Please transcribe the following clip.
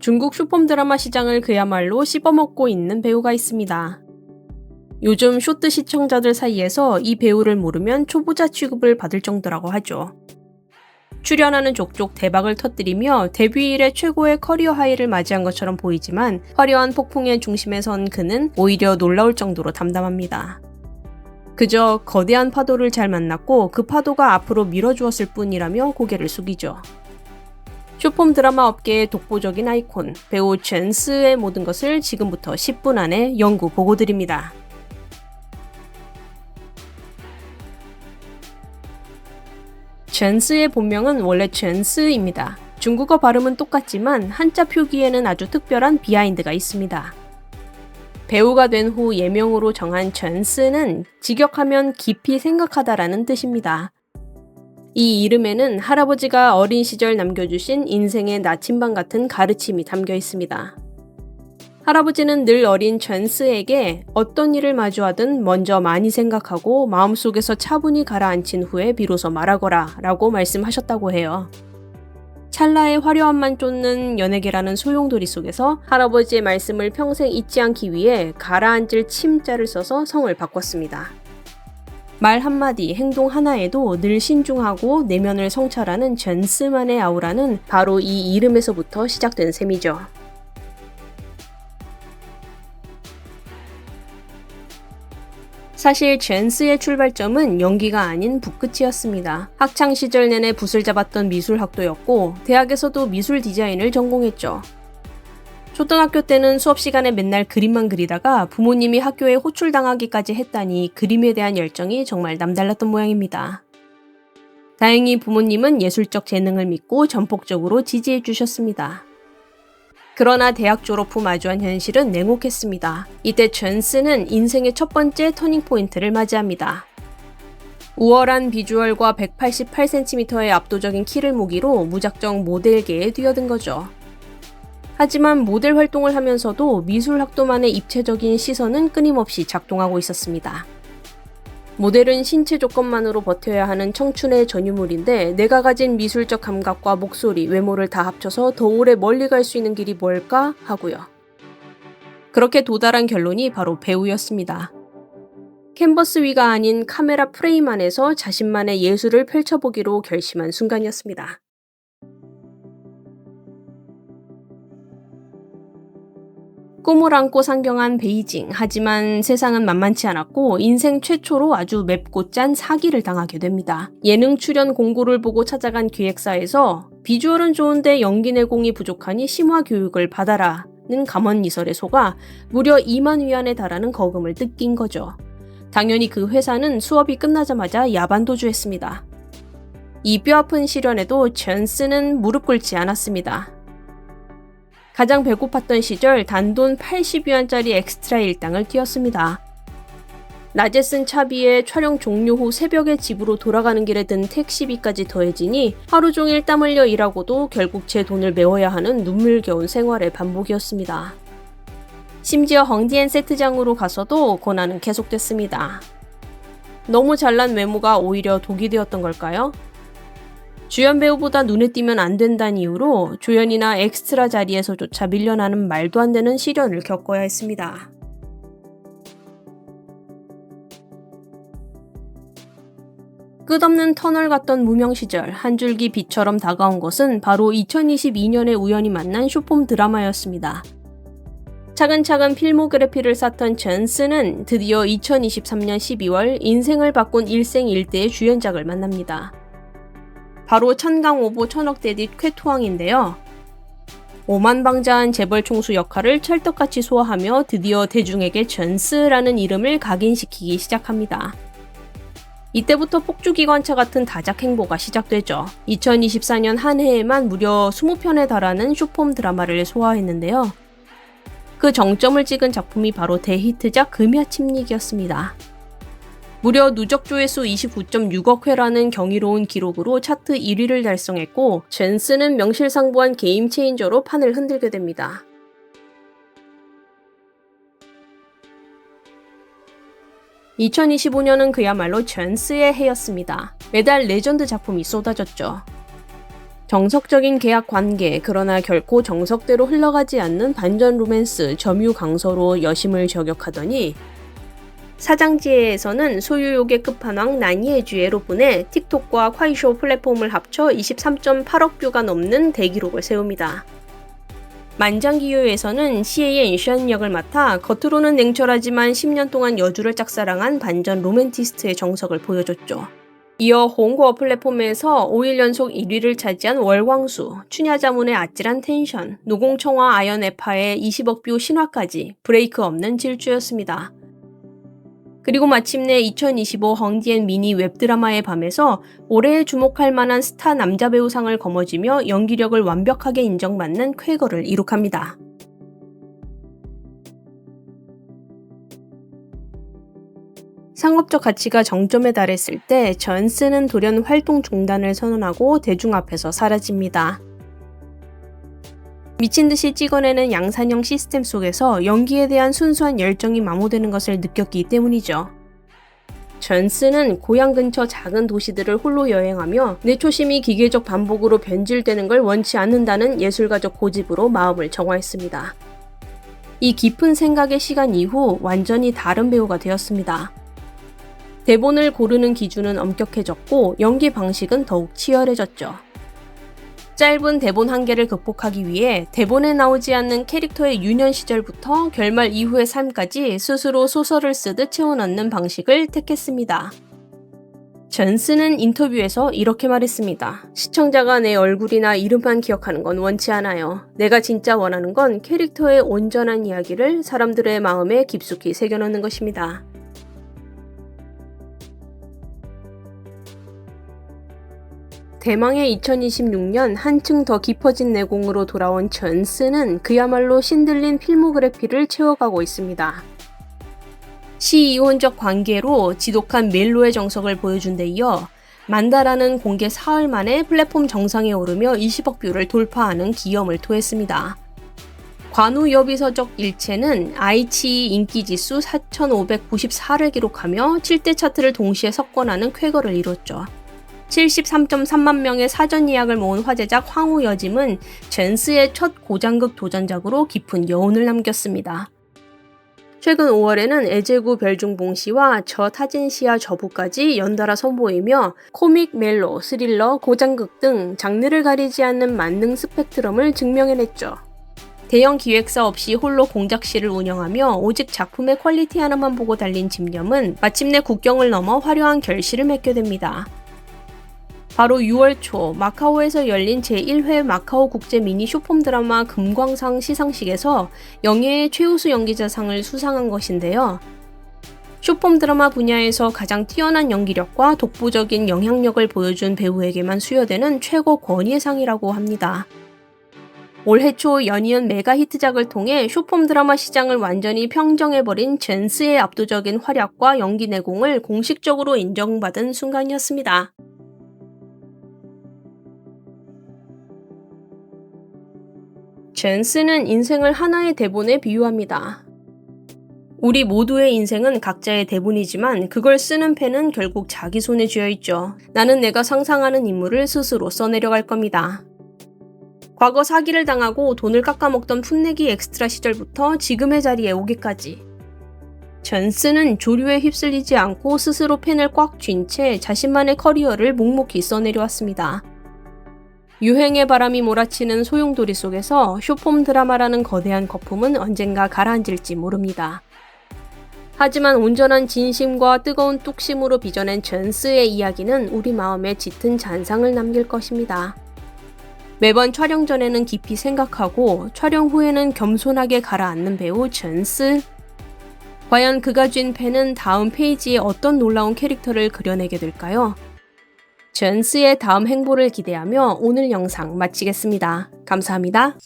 중국 쇼폼 드라마 시장을 그야말로 씹어먹고 있는 배우가 있습니다. 요즘 쇼트 시청자들 사이에서 이 배우를 모르면 초보자 취급을 받을 정도라고 하죠. 출연하는 족족 대박을 터뜨리며 데뷔 이래 최고의 커리어 하이를 맞이한 것처럼 보이지만 화려한 폭풍의 중심에 선 그는 오히려 놀라울 정도로 담담합니다. 그저 거대한 파도를 잘 만났고 그 파도가 앞으로 밀어주었을 뿐이라며 고개를 숙이죠. 쇼폼 드라마 업계의 독보적인 아이콘, 배우 젠스의 모든 것을 지금부터 10분 안에 연구 보고 드립니다. 젠스의 본명은 원래 젠스입니다. 중국어 발음은 똑같지만 한자 표기에는 아주 특별한 비하인드가 있습니다. 배우가 된 후 예명으로 정한 젠스는 직역하면 깊이 생각하다라는 뜻입니다. 이 이름에는 할아버지가 어린 시절 남겨주신 인생의 나침반 같은 가르침이 담겨 있습니다. 할아버지는 늘 어린 젠스에게 어떤 일을 마주하든 먼저 많이 생각하고 마음속에서 차분히 가라앉힌 후에 비로소 말하거라 라고 말씀하셨다고 해요. 찰나의 화려함만 쫓는 연예계라는 소용돌이 속에서 할아버지의 말씀을 평생 잊지 않기 위해 가라앉을 침자를 써서 성을 바꿨습니다. 말 한마디, 행동 하나에도 늘 신중하고 내면을 성찰하는 젠스만의 아우라는 바로 이 이름에서부터 시작된 셈이죠. 사실 젠스의 출발점은 연기가 아닌 붓끝이었습니다. 학창시절 내내 붓을 잡았던 미술학도였고 대학에서도 미술 디자인을 전공했죠. 초등학교 때는 수업 시간에 맨날 그림만 그리다가 부모님이 학교에 호출당하기까지 했다니 그림에 대한 열정이 정말 남달랐던 모양입니다. 다행히 부모님은 예술적 재능을 믿고 전폭적으로 지지해 주셨습니다. 그러나 대학 졸업 후 마주한 현실은 냉혹했습니다. 이때 젠스는 인생의 첫 번째 터닝포인트를 맞이합니다. 우월한 비주얼과 188cm의 압도적인 키를 무기로 무작정 모델계에 뛰어든 거죠. 하지만 모델 활동을 하면서도 미술학도만의 입체적인 시선은 끊임없이 작동하고 있었습니다. 모델은 신체 조건만으로 버텨야 하는 청춘의 전유물인데 내가 가진 미술적 감각과 목소리, 외모를 다 합쳐서 더 오래 멀리 갈 수 있는 길이 뭘까 하고요. 그렇게 도달한 결론이 바로 배우였습니다. 캔버스 위가 아닌 카메라 프레임 안에서 자신만의 예술을 펼쳐보기로 결심한 순간이었습니다. 꿈을 안고 상경한 베이징. 하지만 세상은 만만치 않았고 인생 최초로 아주 맵고 짠 사기를 당하게 됩니다. 예능 출연 공고를 보고 찾아간 기획사에서 비주얼은 좋은데 연기 내공이 부족하니 심화 교육을 받아라는 감언이설에 속아 무려 2만 위안에 달하는 거금을 뜯긴 거죠. 당연히 그 회사는 수업이 끝나자마자 야반도주했습니다. 이 뼈아픈 시련에도 젠스는 무릎 꿇지 않았습니다. 가장 배고팠던 시절 단돈 80위안짜리 엑스트라 일당을 뛰었습니다. 낮에 쓴 차비에 촬영 종료 후 새벽에 집으로 돌아가는 길에 든 택시비까지 더해지니 하루 종일 땀 흘려 일하고도 결국 제 돈을 메워야 하는 눈물겨운 생활의 반복이었습니다. 심지어 헝디엔 세트장으로 가서도 고난은 계속됐습니다. 너무 잘난 외모가 오히려 독이 되었던 걸까요? 주연 배우보다 눈에 띄면 안 된다는 이유로 조연이나 엑스트라 자리에서조차 밀려나는 말도 안 되는 시련을 겪어야 했습니다. 끝없는 터널 같던 무명 시절, 한 줄기 빛처럼 다가온 것은 바로 2022년에 우연히 만난 쇼폼 드라마였습니다. 차근차근 필모그래피를 쌓던 젠스는 드디어 2023년 12월 인생을 바꾼 일생일대의 주연작을 만납니다. 바로 천강오보 천억대딧 쾌토왕인데요. 오만방자한 재벌 총수 역할을 찰떡같이 소화하며 드디어 대중에게 젠스라는 이름을 각인시키기 시작합니다. 이때부터 폭주기관차 같은 다작 행보가 시작되죠. 2024년 한 해에만 무려 20편에 달하는 쇼폼 드라마를 소화했는데요. 그 정점을 찍은 작품이 바로 대히트작 금야침닉이었습니다. 무려 누적 조회수 29.6억 회라는 경이로운 기록으로 차트 1위를 달성했고 젠스는 명실상부한 게임 체인저로 판을 흔들게 됩니다. (2025년은) 그야말로 젠스의 해였습니다. 매달 레전드 작품이 쏟아졌죠. 정석적인 계약 관계, 그러나 결코 정석대로 흘러가지 않는 반전 로맨스, 점유 강서로 여심을 저격하더니 사장지혜에서는 소유욕의 끝판왕 나니에주에로 보내 틱톡과 콰이쇼 플랫폼을 합쳐 23.8억 뷰가 넘는 대기록을 세웁니다. 만장기요에서는 시에의 션 역을 맡아 겉으로는 냉철하지만 10년 동안 여주를 짝사랑한 반전 로맨티스트의 정석을 보여줬죠. 이어 홍고 플랫폼에서 5일 연속 1위를 차지한 월광수, 춘야자문의 아찔한 텐션, 노공청화 아연에파의 20억 뷰 신화까지 브레이크 없는 질주였습니다. 그리고 마침내 2025 헝디앤 미니 웹드라마의 밤에서 올해 주목할 만한 스타 남자 배우상을 거머쥐며 연기력을 완벽하게 인정받는 쾌거를 이룩합니다. 상업적 가치가 정점에 달했을 때 전스는 돌연 활동 중단을 선언하고 대중 앞에서 사라집니다. 미친듯이 찍어내는 양산형 시스템 속에서 연기에 대한 순수한 열정이 마모되는 것을 느꼈기 때문이죠. 전스는 고향 근처 작은 도시들을 홀로 여행하며 내 초심이 기계적 반복으로 변질되는 걸 원치 않는다는 예술가적 고집으로 마음을 정화했습니다. 이 깊은 생각의 시간 이후 완전히 다른 배우가 되었습니다. 대본을 고르는 기준은 엄격해졌고 연기 방식은 더욱 치열해졌죠. 짧은 대본 한계를 극복하기 위해 대본에 나오지 않는 캐릭터의 유년 시절부터 결말 이후의 삶까지 스스로 소설을 쓰듯 채워넣는 방식을 택했습니다. 전스는 인터뷰에서 이렇게 말했습니다. 시청자가 내 얼굴이나 이름만 기억하는 건 원치 않아요. 내가 진짜 원하는 건 캐릭터의 온전한 이야기를 사람들의 마음에 깊숙이 새겨넣는 것입니다. 대망의 2026년 한층 더 깊어진 내공으로 돌아온 전스는 그야말로 신들린 필모그래피를 채워가고 있습니다. 시이혼적 관계로 지독한 멜로의 정석을 보여준 데 이어 만다라는 공개 사흘 만에 플랫폼 정상에 오르며 20억 뷰를 돌파하는 기염을 토했습니다. 관우 여비서적 일체는 아이치 인기지수 4,594를 기록하며 7대 차트를 동시에 석권하는 쾌거를 이뤘죠. 73.3만 명의 사전 예약을 모은 화제작 황후여짐은 전스의 첫 고장극 도전작으로 깊은 여운을 남겼습니다. 최근 5월에는 애제구 별중봉씨와 저 타진씨와 저부까지 연달아 선보이며 코믹, 멜로, 스릴러, 고장극 등 장르를 가리지 않는 만능 스펙트럼을 증명해냈죠. 대형 기획사 없이 홀로 공작실을 운영하며 오직 작품의 퀄리티 하나만 보고 달린 집념은 마침내 국경을 넘어 화려한 결실을 맺게 됩니다. 바로 6월 초 마카오에서 열린 제1회 마카오 국제 미니 쇼폼 드라마 금광상 시상식에서 영예의 최우수 연기자상을 수상한 것인데요. 쇼폼 드라마 분야에서 가장 뛰어난 연기력과 독보적인 영향력을 보여준 배우에게만 수여되는 최고 권위의 상이라고 합니다. 올해 초 연이은 메가 히트작을 통해 쇼폼 드라마 시장을 완전히 평정해버린 전스의 압도적인 활약과 연기 내공을 공식적으로 인정받은 순간이었습니다. 전스는 인생을 하나의 대본에 비유합니다. 우리 모두의 인생은 각자의 대본이지만 그걸 쓰는 펜은 결국 자기 손에 쥐어있죠. 나는 내가 상상하는 인물을 스스로 써내려갈 겁니다. 과거 사기를 당하고 돈을 깎아먹던 풋내기 엑스트라 시절부터 지금의 자리에 오기까지 전스는 조류에 휩쓸리지 않고 스스로 펜을 꽉 쥔 채 자신만의 커리어를 묵묵히 써내려왔습니다. 유행의 바람이 몰아치는 소용돌이 속에서 쇼폼 드라마라는 거대한 거품은 언젠가 가라앉을지 모릅니다. 하지만 온전한 진심과 뜨거운 뚝심으로 빚어낸 전스의 이야기는 우리 마음에 짙은 잔상을 남길 것입니다. 매번 촬영 전에는 깊이 생각하고 촬영 후에는 겸손하게 가라앉는 배우 전스. 과연 그가 쥔 펜은 다음 페이지에 어떤 놀라운 캐릭터를 그려내게 될까요? 전스의 다음 행보를 기대하며 오늘 영상 마치겠습니다. 감사합니다.